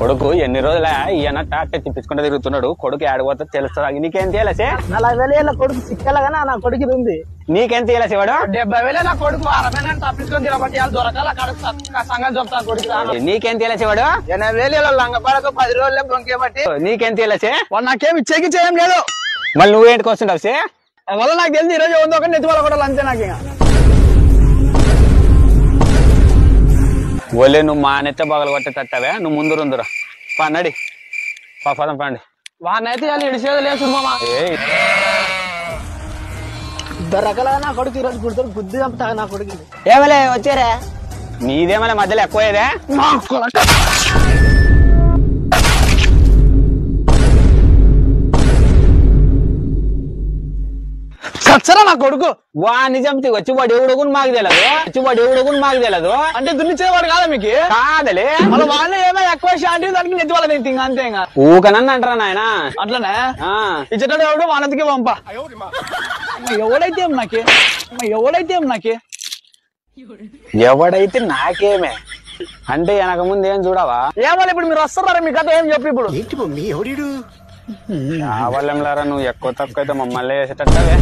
కొడుకు ఎన్ని రోజుల ఈయన టాక్టర్ తిప్పించుకుంటూ తిరుగుతున్నాడు. కొడుకు ఆడిపోతే తెలుస్తుంది. నీకేం తేలసే? 40,000 కొడుకు సిక్కలగానే నా కొడుకు ఉంది. నీకేం తేలసే? వాడు 70,000 నా కొడుకు 60,000 తప్పించుకొని తిరగబట్టి దొరకాల సంఘం చెప్తాను కొడుకు. నీకేం తేలసే? వాడు 80,000 లంగపడక 10 రోజులే బొంకేబట్టి. నీకేం తేలసే? వాడు నాకేం ఇచ్చేకి చేయం లేదు. మళ్ళీ నువ్వేంటికి వస్తుంటావు సే? వల్ల నాకు తెలిసి ఈ రోజు ఉందో ఒక నెత్తి వాళ్ళ కూడా అంతే. నాకు ఒలే నువ్వు మా నెత్త బాగలు కొట్టేటట్టవే. నువ్వు ముందు రుందురా నడి పదం పండి. వాడినైతే వాళ్ళు ఇడిచేది లేదు మామా. ఇద్దరు రకాలుగా నా కొడుకు ఈ రోజు గుర్తు బుద్ధి చంపుతా నా కొడుకు. ఏమలే వచ్చారా? నీదేమలే మధ్యలో ఎక్కువదే. చచ్చరా నా కొడుకు. వా నిజం వచ్చి వాడు ఎవడుకుని మాకు తెలియదు. అంటే దున్నిచ్చేవాడు కాదా మీకు? కాదలే. మన వాళ్ళు ఏమో ఎక్కువ షాంటి దానికి నెత్తి వాళ్ళ ఇంకా అంతే. ఇంకా ఊకనన్ను అంటారా నాయన? అట్లనే ఇచ్చేటోడు ఎవడు వానంతకి పంప. ఎవడైతే నాకే ఎవడైతే నాకేమే అంటే వెనక ముందు ఏం చూడవా? ఏమో ఇప్పుడు మీరు వస్తున్నారా? మీ కథ ఏం చెప్పి ఇప్పుడు కావాలంలారా? నువ్వు ఎక్కువ తక్కువ అయితే మమ్మల్ని వేసేటట్టవే.